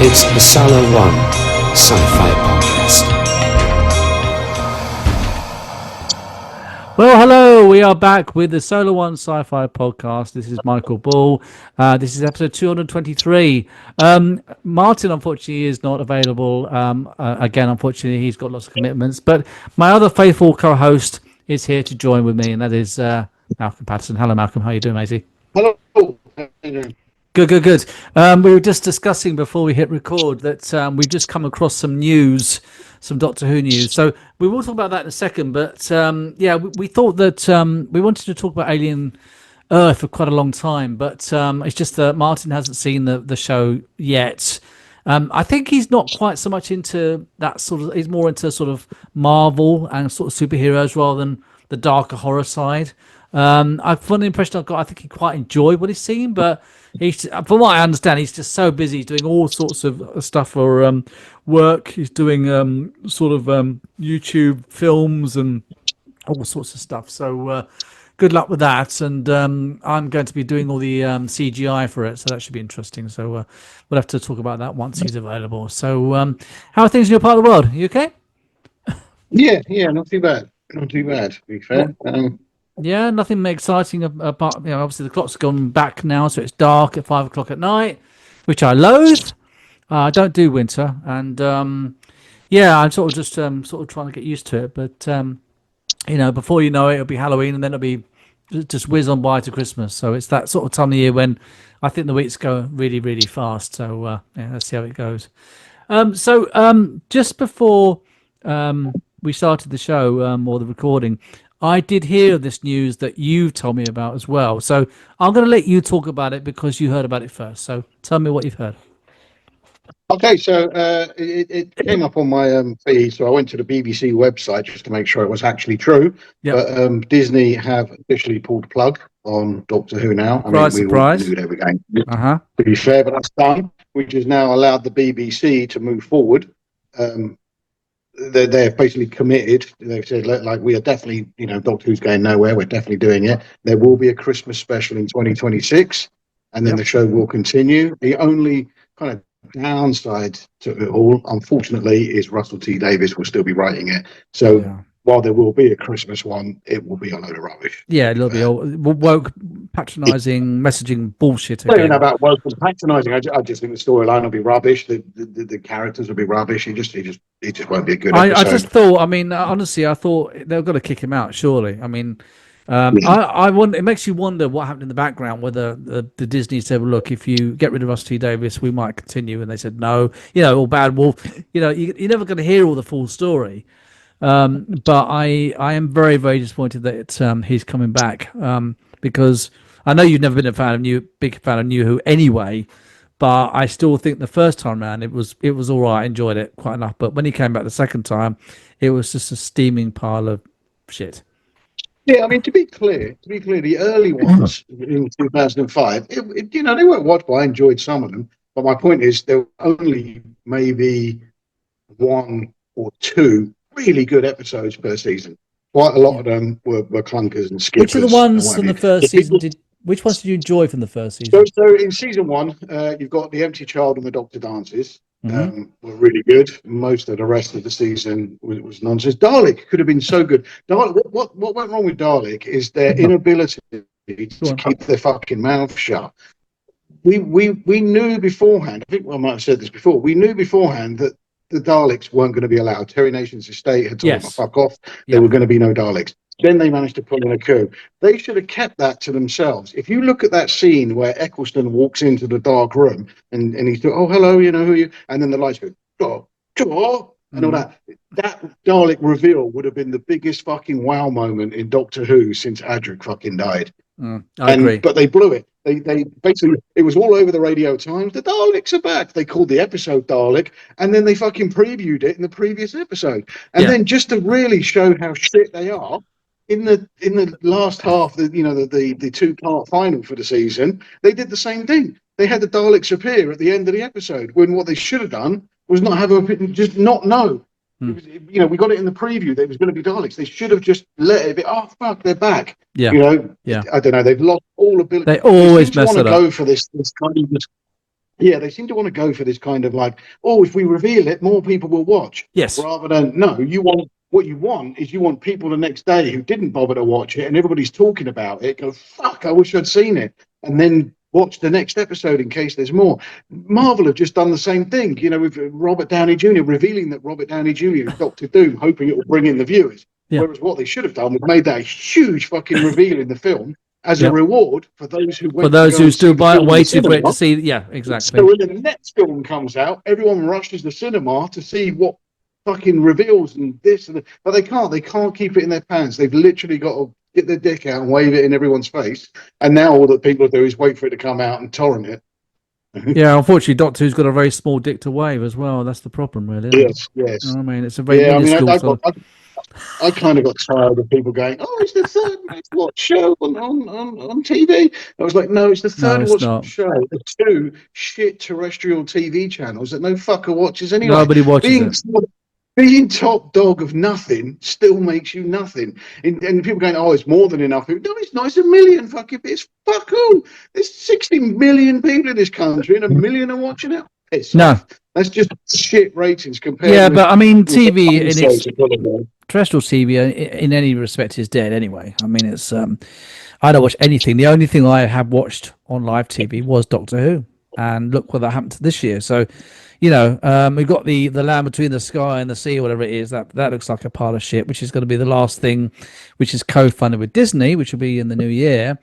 It's the Solar One Sci-Fi Podcast. Well, hello. We are back with the Solar One Sci-Fi Podcast. This is Michael Ball. This is episode 223. Martin, unfortunately, is not available. Again, unfortunately, he's got lots of commitments. But my other faithful co-host is here to join with me, and that is Malcolm Patterson. Hello, Malcolm. How are you doing, matey? Hello. How are you doing? Good. We were just discussing before we hit record that we've just come across some news, some Doctor Who news. So we will talk about that in a second. But we thought that we wanted to talk about Alien Earth for quite a long time. But it's just that Martin hasn't seen the show yet. I think he's not quite so much into that sort of. He's more into sort of Marvel and sort of superheroes rather than the darker horror side. I've the impression I've got. I think he quite enjoyed what he's seen, but from what I understand, he's just so busy. He's doing all sorts of stuff for work. He's doing YouTube films and all sorts of stuff. So good luck with that. And I'm going to be doing all the CGI for it, so that should be interesting. So we'll have to talk about that once he's available. So how are things in your part of the world? Are you okay? Yeah, not too bad. Not too bad, to be fair. Yeah, nothing exciting apart. Obviously the clock's gone back now, so it's dark at 5 o'clock at night, which I loathe. I don't do winter, and I'm sort of just trying to get used to it. But before you know it, it'll be Halloween, and then it'll be just whiz on by to Christmas. So it's that sort of time of year when I think the weeks go really, really fast. So let's see how it goes. Just before we started the show or the recording, I did hear this news that you told me about as well. So I'm going to let you talk about it because you heard about it first. So tell me what you've heard. Okay, so it came up on my feed, so I went to the BBC website just to make sure it was actually true. Yep. But Disney have officially pulled the plug on Doctor Who now. Surprise. We knew they were going to be fair, but that's done, which has now allowed the BBC to move forward. They're basically committed. They've said, like, we are definitely, Doctor Who's going nowhere. We're definitely doing it. There will be a Christmas special in 2026, and then the show will continue. The only kind of downside to it all, unfortunately, is Russell T Davies will still be writing it. So while there will be a Christmas one, it will be a load of rubbish. Yeah, it'll be all woke, patronising, messaging bullshit again. I don't know about woke and patronising. I just think the storyline will be rubbish. The characters will be rubbish. It just won't be a good episode. I just thought. Honestly, I thought they've got to kick him out. Surely. I wonder. It makes you wonder what happened in the background. Whether the Disney said, well, "Look, if you get rid of Russell T Davies, we might continue," and they said no. All bad. Well, you're never going to hear all the full story. But I am very, very disappointed that he's coming back because I know you've never been big fan of New Who anyway. But I still think the first time around it was all right. I enjoyed it quite enough. But when he came back the second time, it was just a steaming pile of shit. Yeah, to be clear, the early ones in 2005, they weren't watchable. I enjoyed some of them, but my point is there were only maybe one or two really good episodes per season. Quite a lot of them were clunkers and skippers. Which are the ones from the first season? Which ones did you enjoy from the first season? So in season one, you've got The Empty Child and The Doctor Dances. Were really good. Most of the rest of the season was nonsense. Dalek could have been so good. What went wrong with Dalek is their inability to keep their fucking mouth shut. We knew beforehand. I think I might have said this before. We knew beforehand that the Daleks weren't going to be allowed. Terry Nation's estate had told them, fuck off. There were going to be no Daleks. Then they managed to pull in a coup. They should have kept that to themselves. If you look at that scene where Eccleston walks into the dark room and he's doing, oh, hello, who are you? And then the lights go, door, and all that. That Dalek reveal would have been the biggest fucking wow moment in Doctor Who since Adric fucking died. I agree. But they blew it. They basically, it was all over the Radio Times. The Daleks are back. They called the episode Dalek, and then they fucking previewed it in the previous episode. And then just to really show how shit they are, in the last half, the 2-part final for the season, they did the same thing. They had the Daleks appear at the end of the episode, when what they should have done was not have just not know. We got it in the preview that it was going to be Daleks. They should have just let it be. Oh fuck, they're back. Yeah. I don't know. They've lost all ability. They always mess it up. Go for this kind of Yeah, they seem to want to go for this kind of like, oh, if we reveal it, more people will watch. Yes. Rather than no, what you want is you want people the next day who didn't bother to watch it and everybody's talking about it. Go, fuck, I wish I'd seen it, and then watch the next episode in case there's more. Marvel have just done the same thing, with Robert Downey Jr. revealing that Robert Downey Jr. is Doctor Doom, hoping it will bring in the viewers. Yeah. Whereas what they should have done was made that a huge fucking reveal in the film as a reward for those who went who still waited for it to see. Yeah, exactly. So when the next film comes out, everyone rushes the cinema to see what fucking reveals and this and that. But they can't keep it in their pants. They've literally got to get their dick out and wave it in everyone's face. And now all that people do is wait for it to come out and torrent it. Yeah, unfortunately, Doctor Who's got a very small dick to wave as well. That's the problem, really. Yes. You know what I mean, it's a very I kind of got tired of people going, "Oh, it's the third most watched show on TV." I was like, "No, it's the third watched show. The two shit terrestrial TV channels that no fucker watches anyway. Nobody watches it. Being top dog of nothing still makes you nothing." And people going, "Oh, it's more than enough." No, it's not. It's a million fucking bits. Fuck all. There's 60 million people in this country, and a million are watching it. That's just shit ratings compared. Yeah, but I mean, TV terrestrial TV in any respect is dead anyway. I mean, it's I don't watch anything. The only thing I have watched on live TV was Doctor Who, and look what that happened this year. So, we've got the Land Between the Sky and the Sea, or whatever it is. That looks like a pile of shit, which is going to be the last thing, which is co-funded with Disney, which will be in the new year.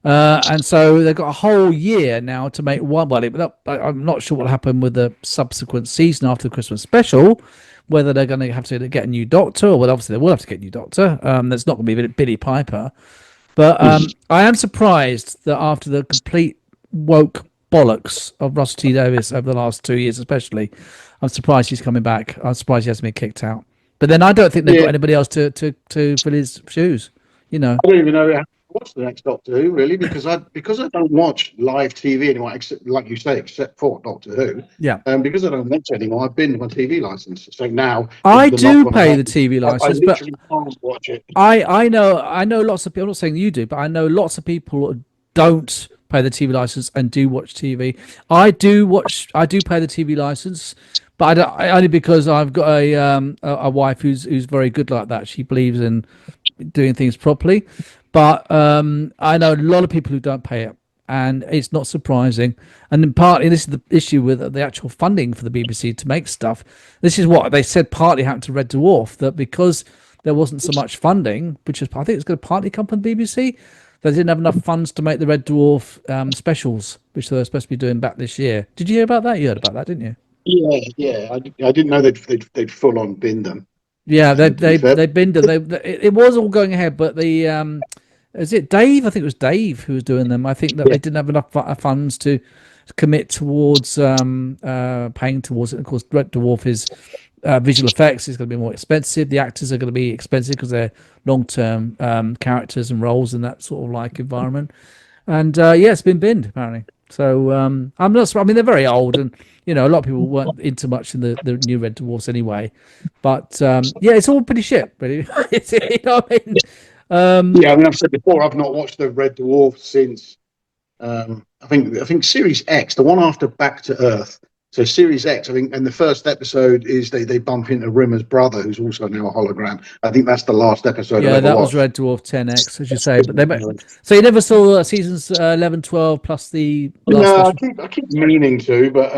And so they've got a whole year now to make one. Well, I'm not sure what happened with the subsequent season after the Christmas special, whether they're going to have to get a new Doctor, or obviously they will have to get a new Doctor. That's not going to be Billy Piper. But I am surprised that after the complete woke bollocks of Russell T Davies over the last 2 years, especially, I'm surprised he's coming back. I'm surprised he hasn't been kicked out. But then I don't think they've got anybody else to fill his shoes. I don't even know how to watch the next Doctor Who, really, because I don't watch live TV anymore, except, like you say, except for Doctor Who. Yeah. Because I don't watch anymore, I've been my TV license. So now I do pay the TV license, but I can't watch it. I know lots of people. I'm not saying you do, but I know lots of people don't pay the TV license and do watch TV. I do pay the TV license, but only because I've got a wife who's very good like that. She believes in doing things properly. But I know a lot of people who don't pay it, and it's not surprising. And partly this is the issue with the actual funding for the BBC to make stuff. This is what they said partly happened to Red Dwarf, that because there wasn't so much funding, which is, I think it's going to partly come from the BBC, they didn't have enough funds to make the Red Dwarf specials, which they were supposed to be doing back this year. Did you hear about that? You heard about that, didn't you? Yeah. I didn't know they'd full on bin them. Yeah, they binned them. It was all going ahead, but the is it Dave? I think it was Dave who was doing them. I think that they didn't have enough funds to commit towards paying towards it. Of course, Red Dwarf is visual effects is going to be more expensive. The actors are going to be expensive because they're long-term characters and roles in that sort of like environment. And it's been binned apparently. So I'm not. I mean, they're very old, and a lot of people weren't into much in the new Red Dwarfs anyway. But it's all pretty shit, really. You know what I mean? I've said before, I've not watched the Red Dwarf since I think Series X, the one after Back to Earth. So Series X, I think, and the first episode is they bump into Rimmer's brother, who's also now a hologram. I think that's the last episode. Yeah, that was Red Dwarf 10X, as you say. But so you never saw seasons 11, 12 plus the last. No, I keep meaning to, but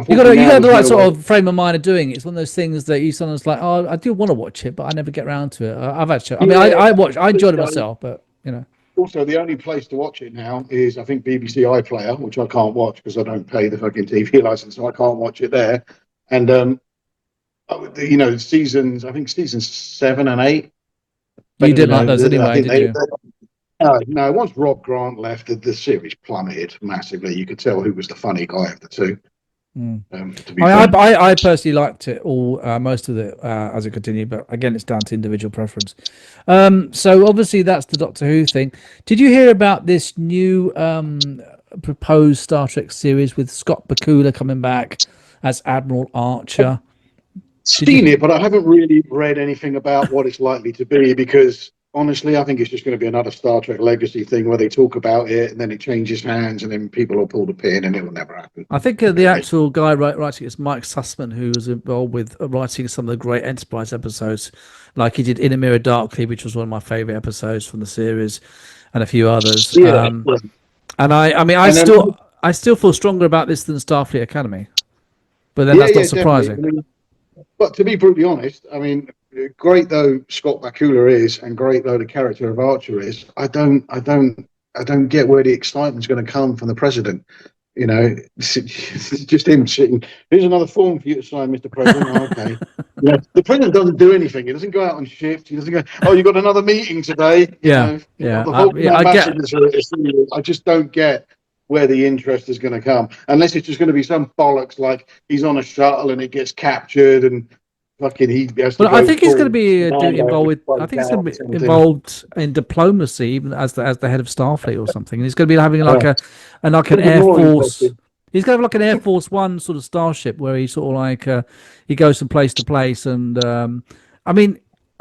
you got the right sort of frame of mind of doing it. It's one of those things that you sometimes like, oh, I do want to watch it, but I never get around to it. I enjoyed it myself, but Also, the only place to watch it now is, I think, BBC iPlayer, which I can't watch because I don't pay the fucking TV license, so I can't watch it there. And seasons 7 and 8. You didn't like those anyway, did you? No. Once Rob Grant left, the series plummeted massively. You could tell who was the funny guy of the two. I personally liked it all, most of it as it continued, but again, it's down to individual preference. So obviously that's the Doctor Who thing. Did you hear about this new proposed Star Trek series with Scott Bakula coming back as Admiral Archer? Seen it, but I haven't really read anything about what it's likely to be, because honestly, I think it's just going to be another Star Trek Legacy thing where they talk about it and then it changes hands and then people will pull the pin and it will never happen. I think the actual guy writing it's Mike Sussman, who was involved with writing some of the great Enterprise episodes, like he did In a Mirror Darkly, which was one of my favorite episodes from the series, and a few others. Yeah. And I mean, I still feel stronger about this than Starfleet Academy, but then that's not surprising. I mean, but to be brutally honest, I mean, great though Scott Bakula is, and great though the character of Archer is, I don't get where the excitement's going to come from the president. You know, it's just him sitting. Here's another form for you to sign, Mr. President. Oh, okay. You know, the president doesn't do anything. He doesn't go out on shift. He doesn't go, oh, you got another meeting today. I just don't get where the interest is going to come, unless it's just going to be some bollocks like he's on a shuttle and it gets captured and fucking he has to. But I think he's going to be involved with. I think he's going to be involved in diplomacy, even as the head of Starfleet or something. And he's going to be having like an Air Force. He's going to have like an Air Force One sort of starship where he sort of like he goes from place to place. And I mean,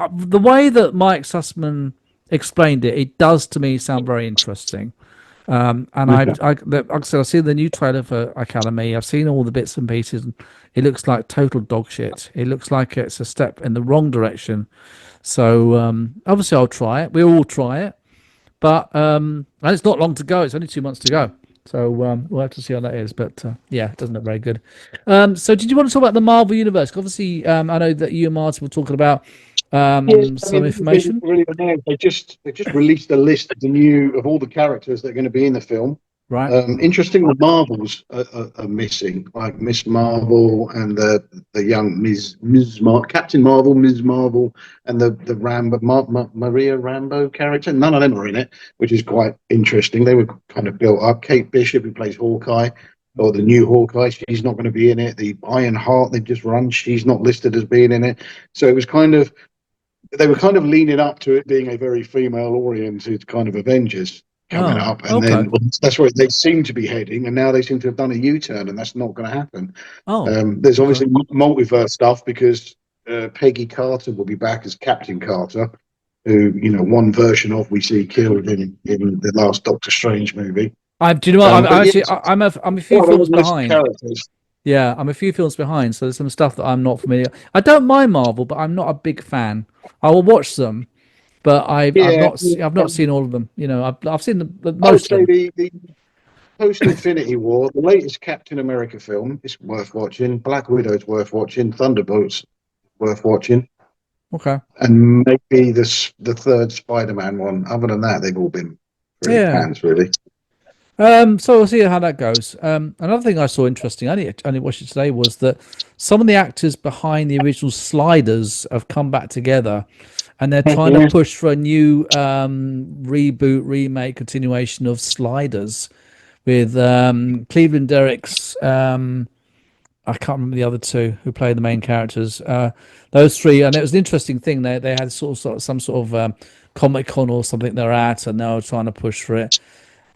the way that Mike Sussman explained it, it does to me sound very interesting. And like I said, I've seen the new trailer for Academy. I've seen all the bits and pieces. And it looks like total dog shit. It looks like it's a step in the wrong direction. So obviously I'll try it. We'll all try it. But and it's not long to go. It's only 2 months to go. So we'll have to see how that is. But yeah, it doesn't look very good. So did you want to talk about the Marvel Universe? Obviously, I know that you and Martin were talking about some information. They just released a list of all the characters that are going to be in the film. Right. Interesting. The Marvels are missing, like Miss Marvel and the young Captain Marvel, Ms. Marvel, and the Rambo Maria Rambo character. None of them are in it, which is quite interesting. They were kind of built up. Kate Bishop, who plays Hawkeye, or the new Hawkeye, she's not going to be in it. The Iron Heart they've just run, she's not listed as being in it. So it was they were kind of leaning up to it being a very female-oriented kind of Avengers coming up, and then that's where they seem to be heading, and now they seem to have done a U-turn, and that's not going to happen. There's obviously multiverse stuff because Peggy Carter will be back as Captain Carter, who one version of we see killed in the last Doctor Strange movie. Do you know what? I'm a few films behind. Yeah, I'm a few films behind, so there's some stuff that I'm not familiar. I don't mind Marvel, but I'm not a big fan. I will watch them. But I've not seen all of them. I've seen the most. I would say the post Infinity War, the latest Captain America film is worth watching. Black Widow is worth watching. Thunderbolts worth watching. Okay. And maybe the third Spider-Man one. Other than that, they've all been fans, really. So we'll see how that goes. Another thing I saw interesting, I only watched it today, was that some of the actors behind the original Sliders have come back together. And they're trying to push for a new reboot, remake, continuation of Sliders with Cleveland Derricks. I can't remember the other two who play the main characters. Those three, and it was an interesting thing. They had some sort of Comic-Con or something they're at, and they were trying to push for it.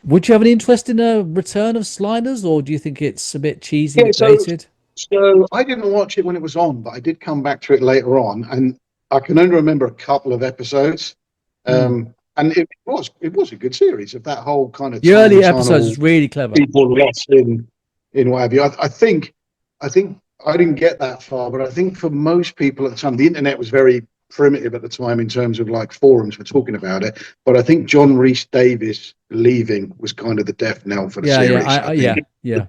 Would you have any interest in a return of Sliders, or do you think it's a bit cheesy and dated? So I didn't watch it when it was on, but I did come back to it later on, and I can only remember a couple of episodes, and it was a good series of that whole kind of. The early episodes was really clever. People lost in what have you. I think I didn't get that far, but I think for most people at the time, the internet was very primitive at the time in terms of like forums for talking about it. But I think John Rhys Davies leaving was kind of the death knell for the series. It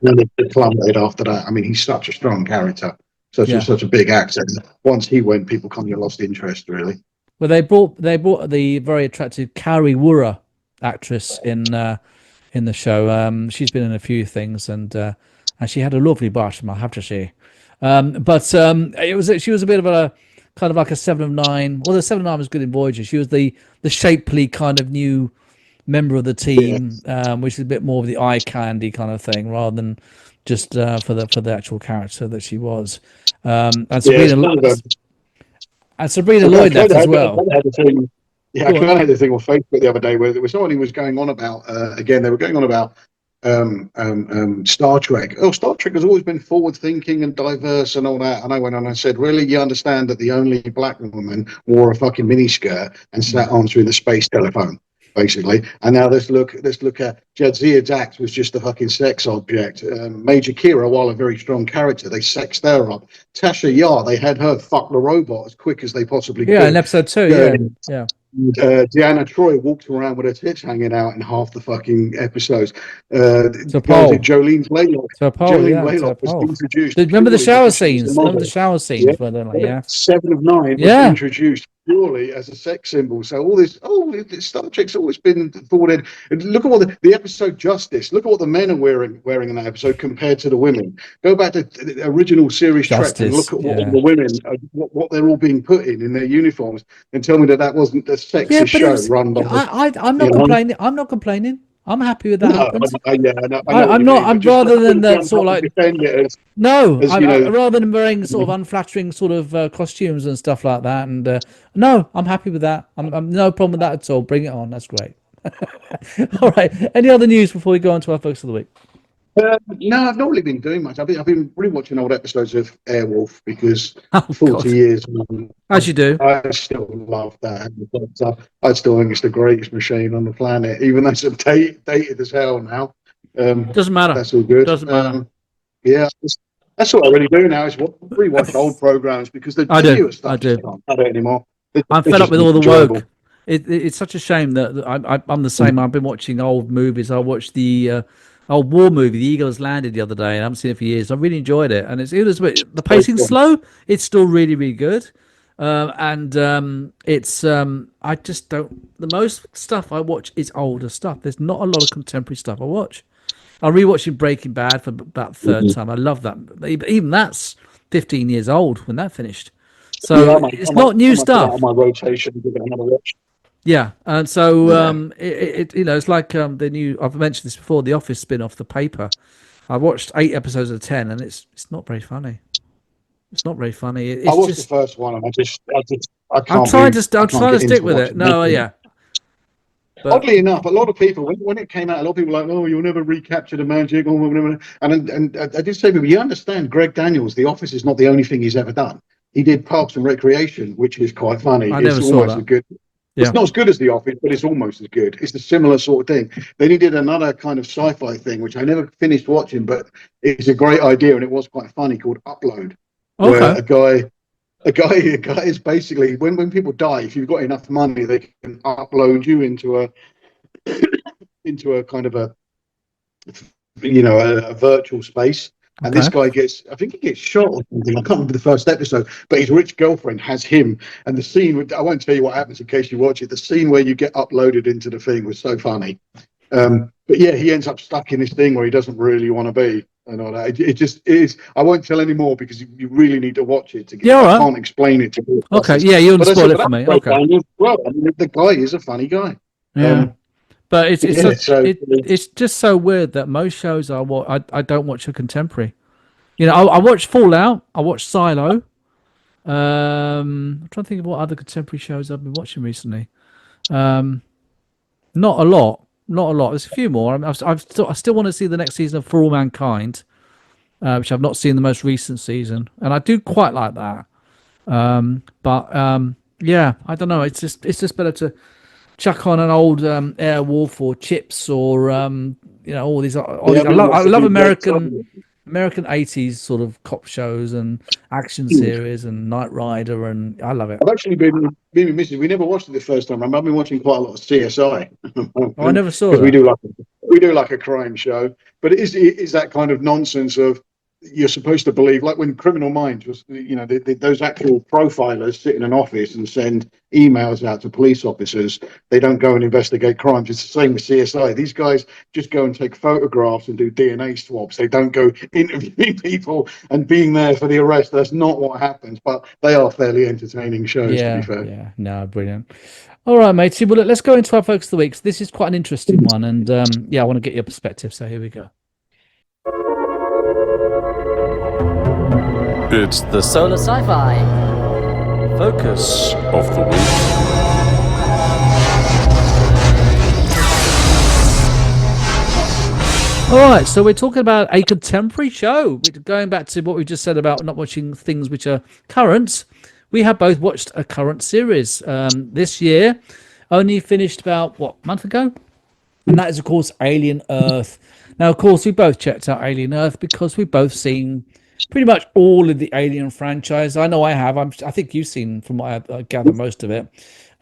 plummeted after that. I mean, he's such a strong character. Such a big actor. Once he went, people kind of lost interest, really. Well, they brought the very attractive Kari Wurra actress in the show. She's been in a few things, and she had a lovely bottom, I have to say. She was a bit of a kind of like a 7 of 9. Well, the 7 of 9 was good in Voyager. She was the shapely kind of new member of the team, which is a bit more of the eye candy kind of thing, rather than just for the actual character that she was. And Sabrina Lloyd left as well. I kind of had the thing on Facebook the other day where there was someone who was going on about, again, they were going on about Star Trek. Oh, Star Trek has always been forward thinking and diverse and all that. And I went on and said, really, you understand that the only black woman wore a fucking miniskirt and sat answering the space telephone, basically. And now let's look at Jadzia Dax was just a fucking sex object. Major Kira, while a very strong character, they sexed her up. Tasha Yar, they had her fuck the robot as quick as they possibly could. Yeah, in episode 2, yeah. Deanna Troi walked around with her tits hanging out in half the fucking episodes. Jolene's Laylock. Jolene was introduced. Remember the shower scenes? Remember the shower scenes? Where they're like, 7 of 9 was introduced purely as a sex symbol. So all this, Star Trek's always been forwarded. And look at what the episode Justice. Look at what the men are wearing in that episode compared to the women. Go back to the original series Justice, Trek and look at what the women, what they're all being put in their uniforms, and tell me that wasn't the sexist show run by. I'm not complaining. I'm not complaining. I'm happy with that. I'm not. I'm rather than that sort of like. Rather than wearing sort of unflattering sort of costumes and stuff like that. And no, I'm happy with that. I'm no problem with that at all. Bring it on. That's great. All right. Any other news before we go on to our focus of the week? No, I've not really been doing much. I've been rewatching old episodes of Airwolf because 40 years. As you do. I still love that. I still think it's the greatest machine on the planet, even though it's dated as hell now. Doesn't matter. That's all good. Doesn't matter. That's what I really do now is rewatch old programs because the newer stuff I can't do it anymore. I'm fed up with all the woke. It's such a shame that I'm the same. I've been watching old movies. I watched the old war movie, The Eagle Has Landed, the other day, and I haven't seen it for years. I really enjoyed it, and the pacing's slow. It's still really, really good, it's I just don't. The most stuff I watch is older stuff. There's not a lot of contemporary stuff I watch. I'm rewatching Breaking Bad for about the third time. I love that. Even that's 15 years old when that finished. So it's not new stuff. On my rotation, give it another watch. Yeah, and so it's like the new. I've mentioned this before. The Office spin-off, The Paper. I watched 8 episodes of 10, and it's not very funny. It's not very funny. I watched the first one, and I can't. I'm trying to stick with it. No, yeah. But oddly enough, a lot of people, when it came out, a lot of people were like, "Oh, you'll never recapture the magic." And I did say, but you understand, Greg Daniels, The Office is not the only thing he's ever done. He did Parks and Recreation, which is quite funny. It's almost as good. It's not as good as The Office, but it's almost as good. It's a similar sort of thing. Then he did another kind of sci-fi thing, which I never finished watching, but it's a great idea, and it was quite funny, called Upload. Okay. Where a guy is basically, when people die, if you've got enough money, they can upload you into a kind of a virtual space. And this guy I think he gets shot or something. I can't remember the first episode, but his rich girlfriend has him. And the scene, I won't tell you what happens in case you watch it. The scene where you get uploaded into the thing was so funny. But yeah, he ends up stuck in this thing where he doesn't really want to be. And all that. It just is. I won't tell any more because you really need to watch it to get. Yeah, all right. I can't explain it to you. Okay, yeah, you'll spoil it for me. Okay. Well, I mean, the guy is a funny guy. Yeah. But it's just so weird that most shows I don't watch a contemporary. I watch Fallout, I watch Silo. I'm trying to think of what other contemporary shows I've been watching recently. Not a lot. There's a few more. I still want to see the next season of For All Mankind, which I've not seen the most recent season, and I do quite like that. Yeah, I don't know. It's just better to chuck on an old Airwolf or Chips or all these. I love American 80s sort of cop shows and action series and Knight Rider, and I love it. I've actually been with Mrs. We never watched it the first time. I've been watching quite a lot of CSI. I never saw it. We do like a crime show, but it is that kind of nonsense of you're supposed to believe, like when Criminal Minds was, those actual profilers sit in an office and send emails out to police officers. They don't go and investigate crimes. It's the same with CSI. These guys just go and take photographs and do DNA swabs. They don't go interviewing people and being there for the arrest. That's not what happens, but they are fairly entertaining shows, to be fair. Yeah, no, brilliant. All right, matey. Well, let's go into our focus of the week. So this is quite an interesting one, and I want to get your perspective. So here we go. It's the Solar Sci-Fi Focus of the Week. All right, so we're talking about a contemporary show. We're going back to what we just said about not watching things which are current. We have both watched a current series this year, only finished about, what, a month ago? And that is, of course, Alien Earth. Now, of course, we both checked out Alien Earth because we've both seen pretty much all of the Alien franchise. I know I have. I think you've seen, from what I gather, most of it.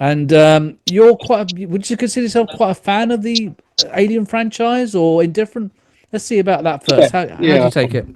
And you're would you consider yourself quite a fan of the Alien franchise or indifferent? Let's see about that Yeah, first. How do yeah, you take it?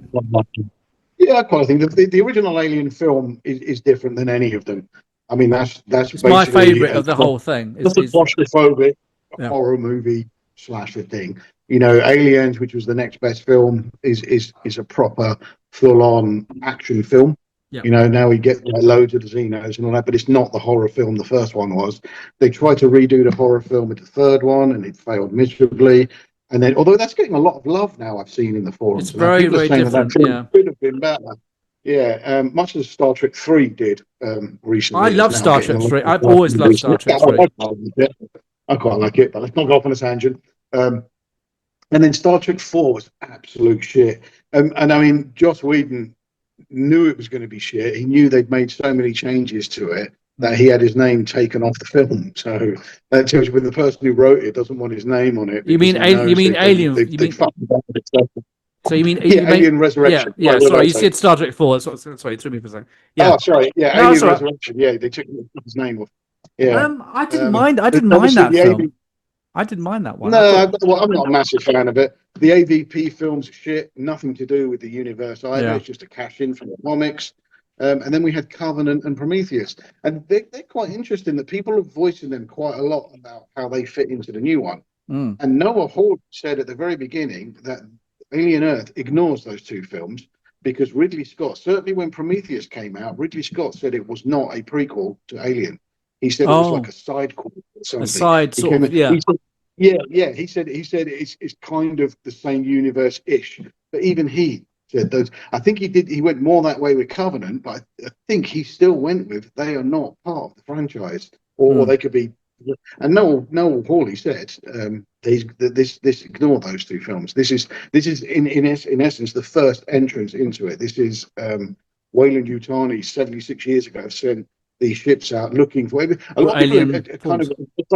yeah. I quite think the original Alien film is different than any of them. I mean, that's It's my basically favorite of the whole thing. just a claustrophobic Yeah. horror movie slasher thing. You know, Aliens, which was the next best film, is a proper full on action film. Yeah. You know, now we get loads of the Xenos and all that, but it's not the horror film the first one was. They tried to redo the horror film with the third one, and it failed miserably. And then, although that's getting a lot of love now, I've seen in the forums. It's very, People are very saying different. that film Yeah. could have been better. Yeah, much as Star Trek 3 did recently. I It's love now Star getting Trek a lot 3. of I've love. always loved Star Trek 3. I quite like it, but let's not go off on a tangent. And then Star Trek 4 was absolute shit. And I mean, Joss Whedon knew it was going to be shit. He knew they'd made so many changes to it that he had his name taken off the film. So that tells you when the person who wrote it doesn't want his name on it. You mean because he knows Alien? they fucked up with it. So you mean Yeah, Alien Resurrection. Yeah, What did sorry, I you say? said Star Trek 4. Sorry, it threw me for a second. Yeah. Oh, sorry. Yeah, No, it's Alien all right. Resurrection. Yeah, they took his name off. Yeah. I didn't mind. I didn't but mind obviously that the film. AV I didn't mind that one. No, well, I'm not a massive fan of it. The AVP films are shit, nothing to do with the universe either. Yeah. It's just a cash in from the comics. And then we had Covenant and Prometheus. And they're quite interesting that people are voicing them quite a lot about how they fit into the new one. Mm. And Noah Hawley said at the very beginning that Alien Earth ignores those two films because Ridley Scott, certainly when Prometheus came out, Ridley Scott said it was not a prequel to Alien. He said it was like a side call or something. A side sort of, yeah. Yeah. He said it's kind of the same universe ish. But even he said those. I think he went more that way with Covenant, but I think he still went with they are not part of the franchise, or they could be. And Noel Hawley said this ignore those two films. This is in essence the first entrance into it. This is Wayland Yutani 76 years ago sent these ships out looking for a lot of people are kind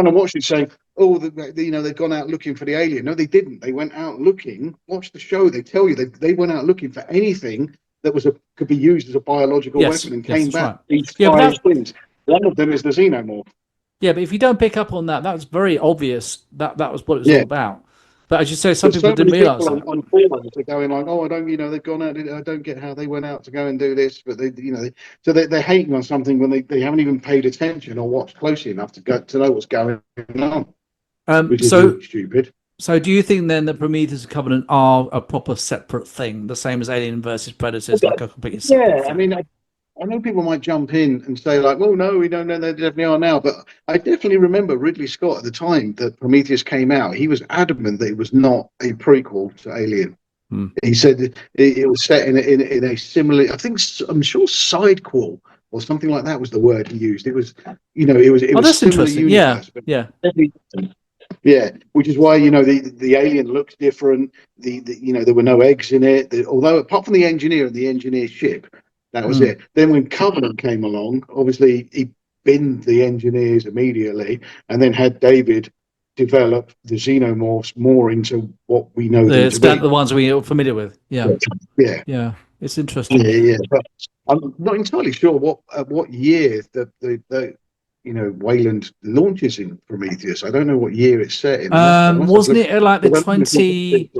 of watching saying, oh, they've gone out looking for the alien. No, they didn't. They went out looking. Watch the show. They tell you they went out looking for anything that could be used as a biological weapon and came back. These five things. One of them is the xenomorph. Yeah, but if you don't pick up on that, that's very obvious. That was what it was all about. But as you say, some people didn't realise that. On forums are going like, oh, I don't, they've gone out. I don't get how they went out to go and do this, but so they're hating on something when they haven't even paid attention or watched closely enough to know what's going on. Which is really stupid. So do you think then that Prometheus and Covenant are a proper separate thing, the same as Alien versus Predators, like a completely separate thing? I mean, I know people might jump in and say like, well, no, we don't know, they definitely are now. But I definitely remember Ridley Scott at the time that Prometheus came out. He was adamant that it was not a prequel to Alien. He said it was set in a similar, I'm sure sidequel or something like that was the word he used. It was, it was that's interesting. Universe, yeah. Yeah, which is why the alien looks different. There were no eggs in it. Although apart from the engineer and the engineer ship, that was it. Then when Covenant came along, obviously he binned the engineers immediately, and then had David develop the xenomorphs more into what we know them to be. The ones we're familiar with. Yeah. It's interesting. Yeah. But I'm not entirely sure what year the Wayland launches in Prometheus. I don't know what year it's set in. Wasn't it like the 20?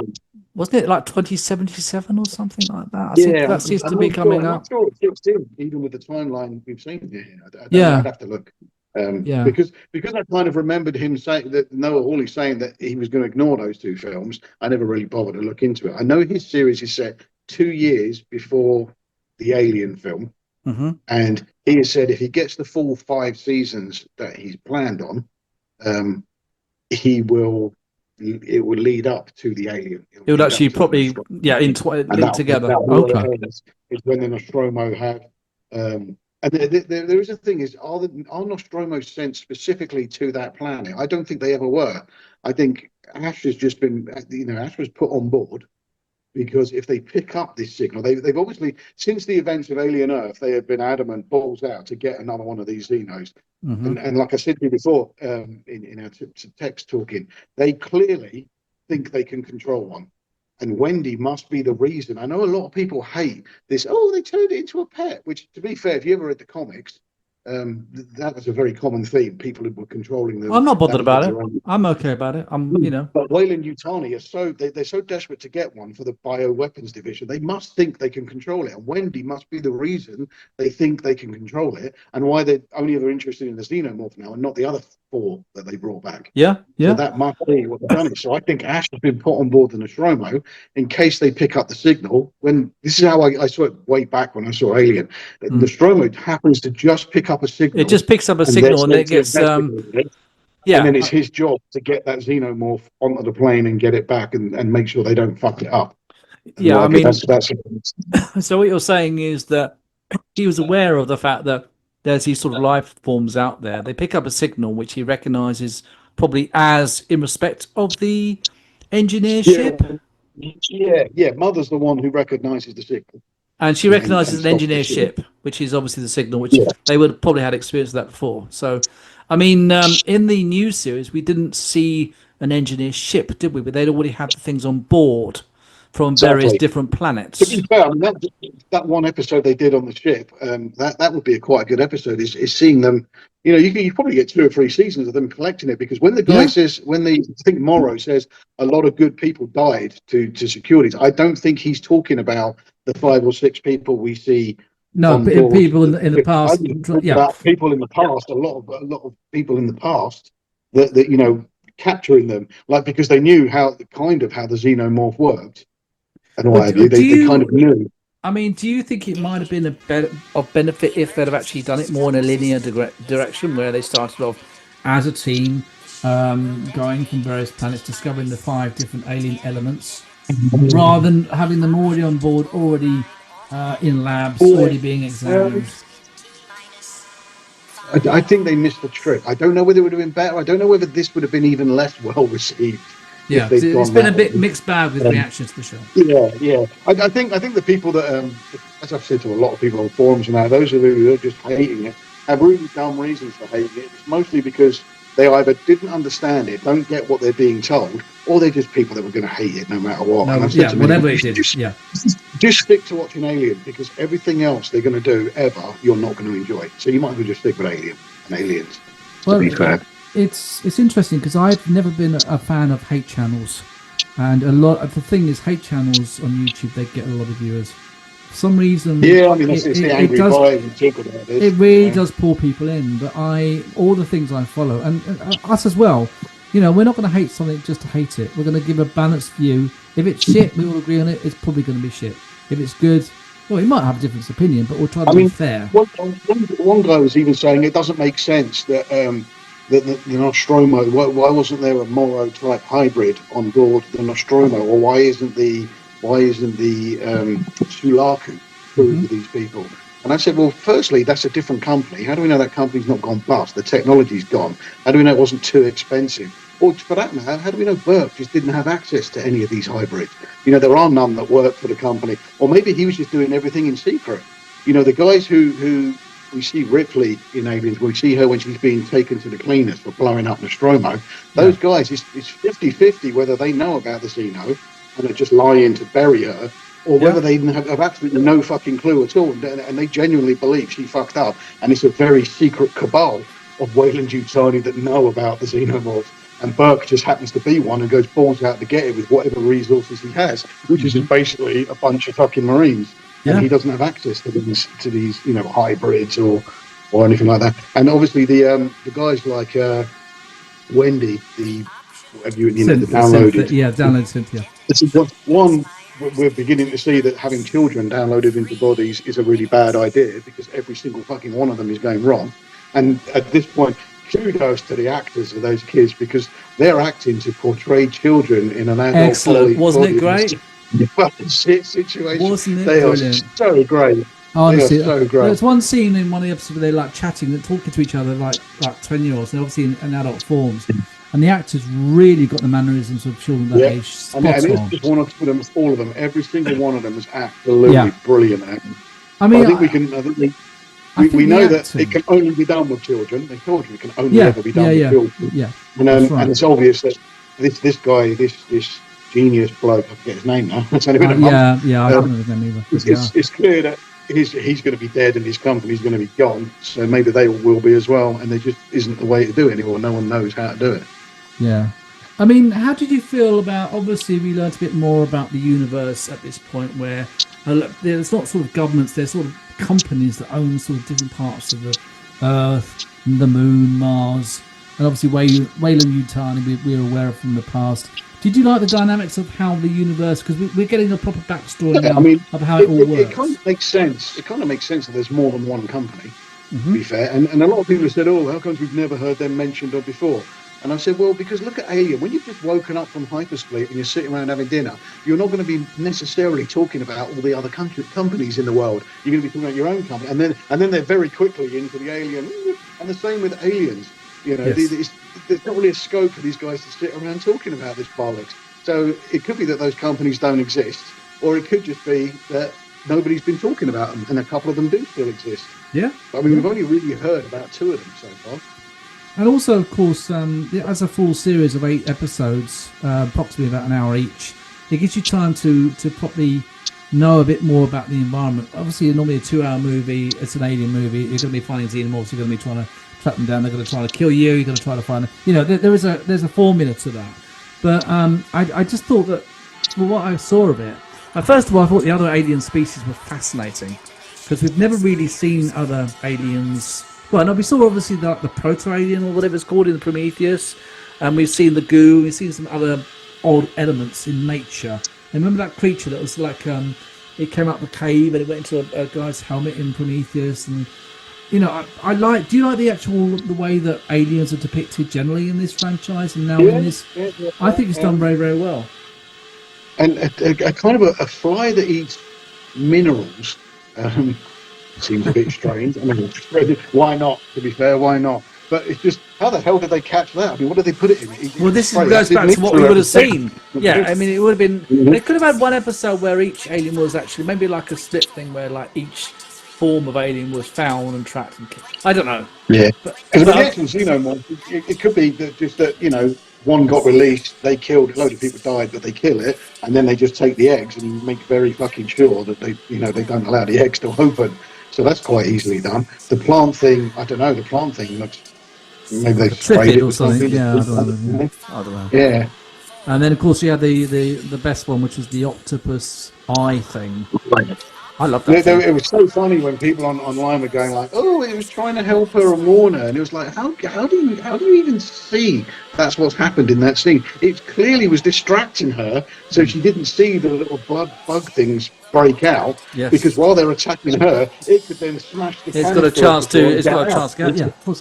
Wasn't it like 2077 or something like that? That seems to be coming up. I'm sure it fits in, even with the timeline we've seen here. I'd have to look. Because I kind of remembered him saying that Noah Hawley saying that he was going to ignore those two films. I never really bothered to look into it. I know his series is set 2 years before the Alien film. Mm-hmm. And he has said if he gets the full 5 seasons that he's planned on, it will lead up to the Alien. It would actually probably link together. Okay. Is when the Nostromo have. And there is a thing: are Nostromo sent specifically to that planet? I don't think they ever were. I think Ash has just been, Ash was put on board because if they pick up this signal, they've obviously, since the events of Alien Earth, they have been adamant, balls out, to get another one of these Xenos. And like I said to you before, in our text talking, they clearly think they can control one. And Wendy must be the reason. I know a lot of people hate this. Oh, they turned it into a pet. Which, to be fair, if you ever read the comics, that was a very common theme. People who were controlling them. I'm not bothered about it. I'm okay about it. But Weyland-Yutani are they're so desperate to get one for the bioweapons division. They must think they can control it, and Wendy must be the reason they think they can control it, and why they're only ever interested in the Xenomorph now and not the other 4 that they brought back. Yeah. So that must be what they've done. So I think Ash has been put on board the Nostromo in case they pick up the signal. When this is how I saw it way back when I saw Alien. Nostromo happens to just pick up a signal. It just picks up a signal and it gets and then it's his job to get that Xenomorph onto the plane and get it back and make sure they don't fuck it up. Yeah, I mean, that's so what you're saying is that he was aware of the fact that there's these sort of life forms out there. They pick up a signal which he recognizes probably as in respect of the engineer ship. Yeah. Mother's the one who recognizes the signal. And she recognizes an engineer ship, which is obviously the signal, which they would have probably had experience of that before. So, I mean, in the new series, we didn't see an engineer ship, did we? But they'd already had the things on board from various different planets. To be fair, I mean, that one episode they did on the ship, that would be quite a good episode. Is seeing them. You probably get 2 or 3 seasons of them collecting it, because when the guy says, I think Morrow says a lot of good people died to secure these. I don't think he's talking about the 5 or 6 people we see. No, people in the past. About people in the past, a lot of people in the past that capturing them, like, because they knew how the Xenomorph worked. And why they kind of knew. I mean, do you think it might have been of benefit if they'd have actually done it more in a linear direction, where they started off as a team, going from various planets, discovering the 5 different alien elements, rather than having them already on board, already in labs, already being examined? I think they missed the trick. I don't know whether it would have been better. I don't know whether this would have been even less well received. Yeah, it's been a bit mixed bag with reactions to the show. Yeah. I think the people that, as I've said to a lot of people on forums and those who are just hating it, have really dumb reasons for hating it. It's mostly because they either didn't understand it, don't get what they're being told, or they're just people that were going to hate it no matter what. Whatever it is. Just stick to watching Alien, because everything else they're going to do you're not going to enjoy. So you might as well just stick with Alien and Aliens. To be fair. It's interesting, because I've never been a fan of hate channels, and a lot of the thing is, hate channels on YouTube, they get a lot of viewers. For some reason, it's the angry boy and talk about this. It really does pull people in. But all the things I follow, and us as well, we're not going to hate something just to hate it. We're going to give a balanced view. If it's shit, we all agree on it. It's probably going to be shit. If it's good, well, we might have a different opinion, but we'll try to be fair. One guy was even saying it doesn't make sense that the Nostromo, why wasn't there a Morrow type hybrid on board the Nostromo, or why isn't the Sulaku crew with these people? And I said, well, firstly, that's a different company. How do we know that company's not gone bust? The technology's gone. How do we know it wasn't too expensive? Or for that matter, how do we know Burke just didn't have access to any of these hybrids? There are none that work for the company. Or maybe he was just doing everything in secret. The guys who we see Ripley in Aliens, we see her when she's being taken to the cleaners for blowing up Nostromo. Those guys, it's 50-50 whether they know about the Xeno and are just lying to bury her, or whether they have absolutely no fucking clue at all, and they genuinely believe she fucked up, and it's a very secret cabal of Weyland-Yutani that know about the Xenomorphs, and Burke just happens to be one and goes balls out to get it with whatever resources he has, which is basically a bunch of fucking Marines. And he doesn't have access to these hybrids or anything like that. And obviously the guys like Wendy, the downloaded. Download Cynthia. One, we're beginning to see that having children downloaded into bodies is a really bad idea, because every single fucking one of them is going wrong. And at this point, kudos to the actors of those kids, because they're acting to portray children in an adult. Excellent, wasn't it great? Fucking shit situation. Wasn't it brilliant? Are so great. Honestly, so great. There's one scene in one of the episodes where they're like chatting and talking to each other like 20-year-olds, and obviously in adult forms. and the actors really got the mannerisms of children that age spot and it's on. just one of them, all of them. Every single one of them was absolutely Yeah. brilliant. I mean, I think we can. I think we know that it can only be done with children. They told you it can only ever be done with children. Yeah, And it's obvious that this guy, this genius bloke, I forget his name now. It's only been a month. I don't know his name either. It's clear that he's going to be dead and his company's going to be gone. So maybe they will be as well. And there just isn't the way to do it anymore. No one knows how to do it. Yeah. I mean, how did you feel about, obviously we learned a bit more about the universe at this point where there's not sort of governments, there's sort of companies that own sort of different parts of the Earth, the Moon, Mars, and obviously Weyland-Yutani we're aware of from the past. Did you like the dynamics of how the universe, because we're getting a proper backstory now of how it all works? It kind of makes sense. It kind of makes sense that there's more than one company, to be fair. And a lot of people have said, oh, how comes we've never heard them mentioned before? And I said, well, because look at Alien. When you've just woken up from hypersleep and you're sitting around having dinner, you're not going to be necessarily talking about all the other companies in the world. You're going to be talking about your own company. And then they're very quickly into the Alien. And the same with Aliens. You know, there's not really a scope for these guys to sit around talking about this bollocks. So it could be that those companies don't exist, or it could just be that nobody's been talking about them, and a couple of them do still exist. Yeah. I mean, we've only really heard about 2 of them so far. And also, of course, as a full series of 8 episodes, approximately about an hour each, it gives you time to properly know a bit more about the environment. Obviously, normally a 2-hour movie, it's an alien movie, you're going to be finding xenomorphs, you're going to be trying to track them down, they're going to try to kill you, you're going to try to find them. You know, there's a formula to that. But I just thought that, well, what I saw of it, first of all, I thought the other alien species were fascinating, because we've never really seen other aliens. Well, no, we saw obviously the proto-alien or whatever it's called in the Prometheus, and we've seen the goo, we've seen some other odd elements in nature. And remember that creature that was like, it came out of the cave and it went into a guy's helmet in Prometheus, and you know, do you like the way that aliens are depicted generally in this franchise and now in this? I think it's done very, very well. And a kind of a fly that eats minerals seems a bit strange. I mean, why not? To be fair, why not? But it's just, how the hell did they catch that? I mean, what did they put it in? Well, this goes back to what we would have seen. Yeah, I mean, it would have been. They could have had one episode where each alien was actually maybe like a split thing where like each form of alien was found and tracked and killed. I don't know. Yeah, because the actual xenomorph, it could be that just that, you know, one got released, they killed a load of people, died, but they kill it, and then they just take the eggs and make very fucking sure that they don't allow the eggs to open. So that's quite easily done. The plant thing, I don't know. The plant thing looks, maybe they sprayed it or something. Yeah, I don't know. Yeah. And then of course you had the best one, which was the octopus eye thing. I love that. It was so funny when people online were going like, "Oh, it was trying to help her and warn her," and it was like, "How do you even see that's what's happened in that scene?" It clearly was distracting her, so she didn't see the little blood bug things break out. Yes. Because while they're attacking her, it could then smash the. It's got a chance to get. Yeah, of course.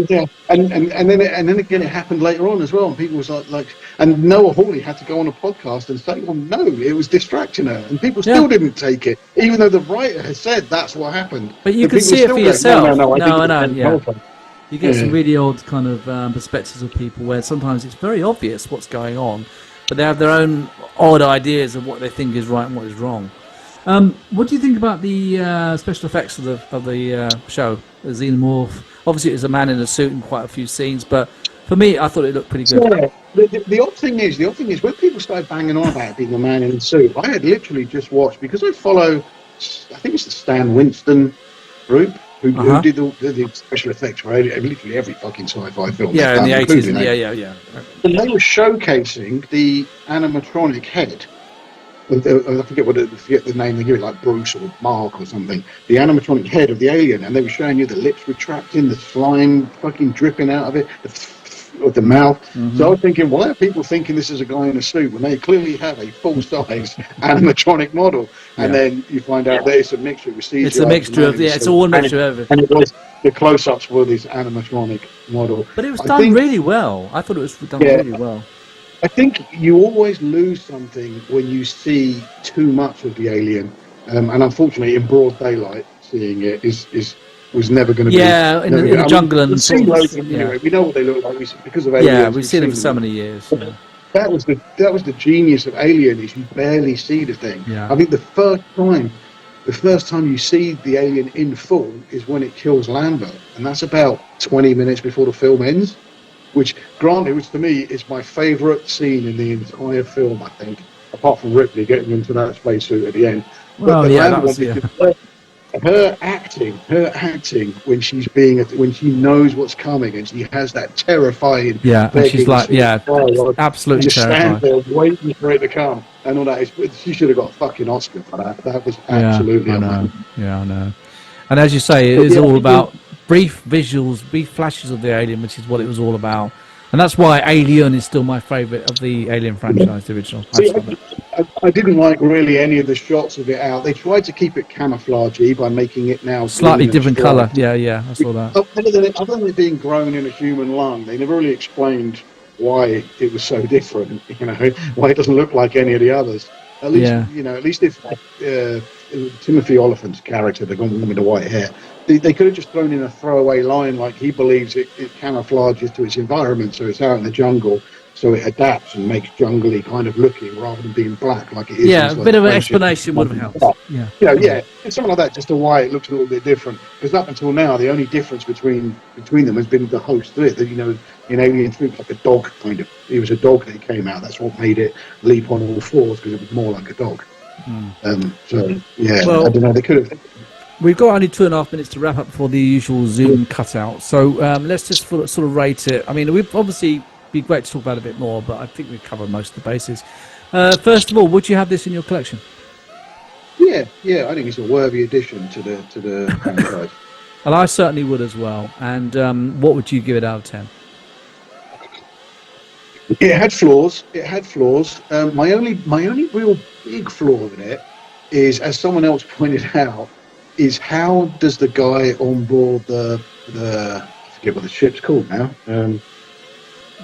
Yeah, and then again, it happened later on as well, and people was like, and Noah Hawley had to go on a podcast and say, "Well, no, it was distracting her," and people still didn't take it, even though the writer has said that's what happened. But you can see it for yourself. No, I know. Yeah. You get some really odd kind of perspectives of people where sometimes it's very obvious what's going on, but they have their own odd ideas of what they think is right and what is wrong. What do you think about the special effects of the show, the Xenomorph? Obviously, it was a man in a suit in quite a few scenes, but for me, I thought it looked pretty good. Yeah. The odd thing is when people started banging on about it being a man in a suit, I had literally just watched, because I follow, I think it's the Stan Winston group who did the special effects for literally every fucking sci-fi film. Yeah, in the 80s. Yeah. And they were showcasing the animatronic head. I forget the name they give it, like Bruce or Mark or something. The animatronic head of the alien, and they were showing you the lips retracting, the slime fucking dripping out of it, the mouth. Mm-hmm. So I was thinking, why are people thinking this is a guy in a suit when they clearly have a full-size animatronic model? And then you find out that it's a mixture of CGI. It's a mixture of it's all a mixture of everything. And it was the close-ups were this animatronic model. But it was done really well. I thought it was done really well. I think you always lose something when you see too much of the alien, and unfortunately, in broad daylight, seeing it is was never going to be. Yeah, in the jungle and we've seen things, loads of them yeah. anyway. We know what they look like because of Aliens. Yeah, we've seen it for so them. many years. Yeah. That was the genius of Alien, is you barely see the thing. Yeah. I think the first time you see the alien in full is when it kills Lambert, and that's about 20 minutes before the film ends. Which, granted, which to me is my favourite scene in the entire film, I think, apart from Ripley getting into that spacesuit at the end. Well, but yeah, Lambert, her acting when when she knows what's coming and she has that terrifying, and she's like, absolutely just terrifying. stand there waiting for it to come and all that. She should have got a fucking Oscar for that. That was absolutely amazing. I know. And as you say, it is all about brief visuals, brief flashes of the alien, which is what it was all about. And that's why Alien is still my favourite of the Alien franchise, the original. See, I didn't like really any of the shots of it out. They tried to keep it camouflagey by making it now slightly different colour. Yeah, I saw that. Other than it being grown in a human lung, they never really explained why it was so different. Why it doesn't look like any of the others. At least, at least if Timothy Oliphant's character, the woman with the white hair, they could have just thrown in a throwaway line like he believes it camouflages to its environment, so it's out in the jungle, so it adapts and makes jungly kind of looking rather than being black like it is. Yeah, a bit of an explanation would have helped. Yeah, something like that, just to why it looks a little bit different. Because up until now, the only difference between them has been the host of it. That in Alien 3, like a dog kind of. It was a dog that came out. That's what made it leap on all fours, because it was more like a dog. Well, I don't know. They could have. We've got only 2.5 minutes to wrap up before the usual Zoom cutout. So let's just sort of rate it. I mean, we've obviously be great to talk about it a bit more, but I think we've covered most of the bases. First of all, would you have this in your collection? Yeah, I think it's a worthy addition to the franchise. Well, I certainly would as well. And what would you give it out of 10? It had flaws. My only real big flaw with it is, as someone else pointed out, is how does the guy on board the I forget what the ship's called now.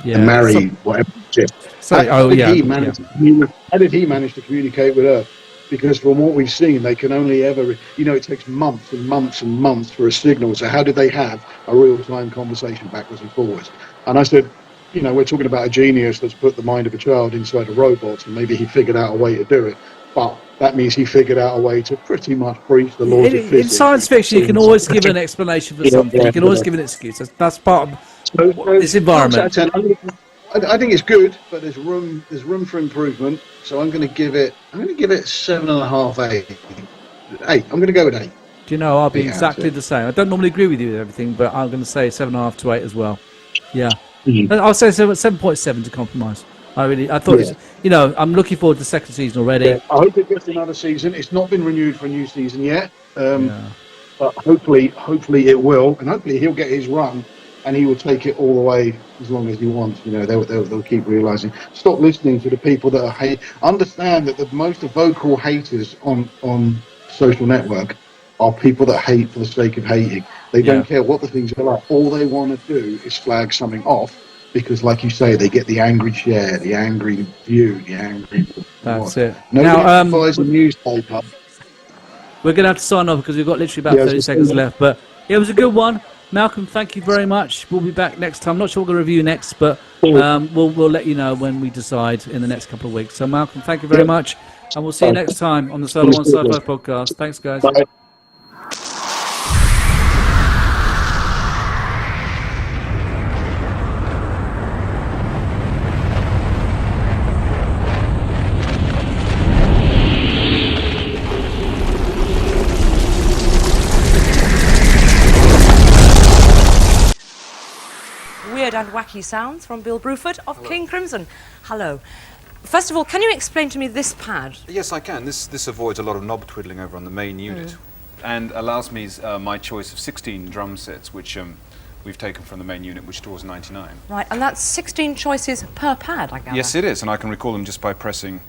Whatever ship. How did he manage to communicate with Earth? Because from what we've seen, they can only ever, it takes months and months and months for a signal. So how did they have a real-time conversation backwards and forwards? And I said, we're talking about a genius that's put the mind of a child inside a robot, and maybe he figured out a way to do it. But that means he figured out a way to pretty much breach the laws of physics. In science fiction, you can always give an explanation for something. You can always give an excuse. That's part of this environment. I think it's good, but there's room for improvement. So I'm going to give it 7.5, 8. I'm going to go with 8. Do you know, I'll be exactly the same. I don't normally agree with you with everything, but I'm going to say 7.5 to 8 as well. Yeah. I'll say 7.7 to compromise. I thought it's, I'm looking forward to the second season already. Yeah, I hope it gets another season. It's not been renewed for a new season yet, but hopefully it will, and hopefully he'll get his run, and he will take it all the way as long as he wants. They'll keep realizing. Stop listening to the people that are hate. Understand that the most vocal haters on social network are people that hate for the sake of hating. They don't care what the things are like. All they want to do is flag something off. Because, like you say, they get the angry share, the angry view, the angry... That's it. Nobody buys a newspaper. We're going to have to sign off because we've got literally about 30 seconds left. But it was a good one. Malcolm, thank you very much. We'll be back next time. I'm not sure what we're going to review next, but we'll let you know when we decide in the next couple of weeks. So, Malcolm, thank you very much. And we'll see you next time on the Solo One Sci-Fi podcast. Thanks, guys. Bye. Weird and wacky sounds from Bill Bruford of King Crimson. Hello. First of all, can you explain to me this pad? Yes, I can. This avoids a lot of knob twiddling over on the main unit and allows me my choice of 16 drum sets, which we've taken from the main unit, which stores 99. Right, and that's 16 choices per pad, I gather? Yes, it is, and I can recall them just by pressing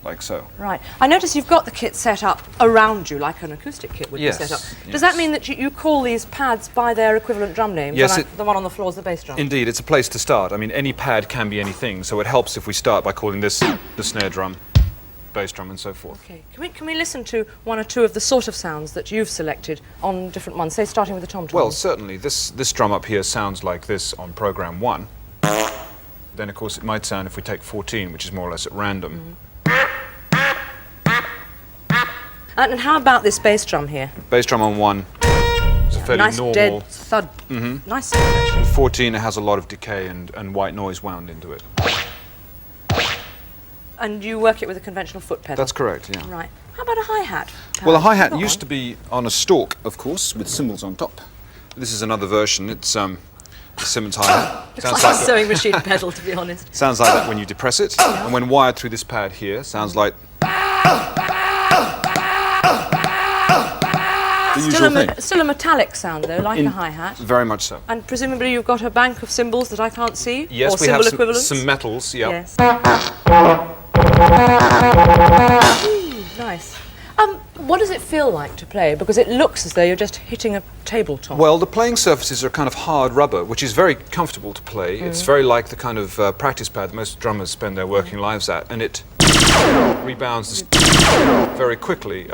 like so. Right. I notice you've got the kit set up around you, like an acoustic kit would be set up. Does that mean that you call these pads by their equivalent drum names? Yes. The one on the floor is the bass drum? Indeed, it's a place to start. I mean, any pad can be anything, so it helps if we start by calling this the snare drum, bass drum, and so forth. Okay. Can we listen to one or two of the sort of sounds that you've selected on different ones? Say, starting with the tom-tom. Well, certainly. This drum up here sounds like this on program 1. Then, of course, it might sound if we take 14, which is more or less at random. And how about this bass drum here? Bass drum on 1 is a fairly Nice normal. dead thud. Nice sound, actually. 14, it has a lot of decay and white noise wound into it. And you work it with a conventional foot pedal? That's correct, yeah. Right. How about a hi-hat? Well, a hi-hat used to be on a stalk, of course, with cymbals on top. This is another version. It's a Simmons hi-hat. It's like a sewing machine pedal, to be honest. Sounds like that when you depress it, and when wired through this pad here, sounds like the usual thing. Still a metallic sound, though, like a hi-hat. Very much so. And presumably you've got a bank of cymbals that I can't see? Yes, or we have cymbal equivalents? some metals, yeah. Yes. Nice. What does it feel like to play? Because it looks as though you're just hitting a tabletop. Well, the playing surfaces are kind of hard rubber, which is very comfortable to play. It's very like the kind of practice pad most drummers spend their working lives at, and it rebounds very quickly,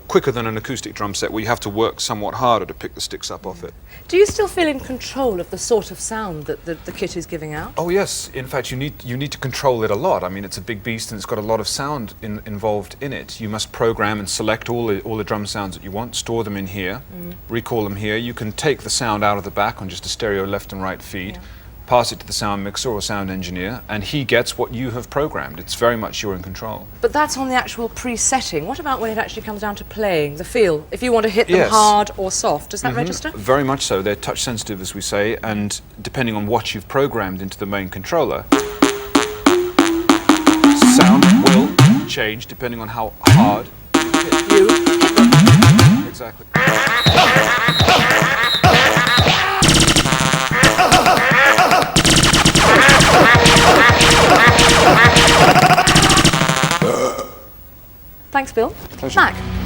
quicker than an acoustic drum set where you have to work somewhat harder to pick the sticks up off it. Do you still feel in control of the sort of sound that the kit is giving out? Oh yes, in fact you need to control it a lot. I mean, it's a big beast and it's got a lot of sound involved in it. You must program and select all the drum sounds that you want, store them in here, recall them here. You can take the sound out of the back on just a stereo left and right feed, pass it to the sound mixer or sound engineer, and he gets what you have programmed. It's very much you're in control. But that's on the actual pre-setting. What about when it actually comes down to playing, the feel? If you want to hit them Yes. hard or soft, does that register? Very much so. They're touch sensitive, as we say, and depending on what you've programmed into the main controller, sound will change depending on how hard you hit them. Exactly. Thanks, Bill. Pleasure. Mac.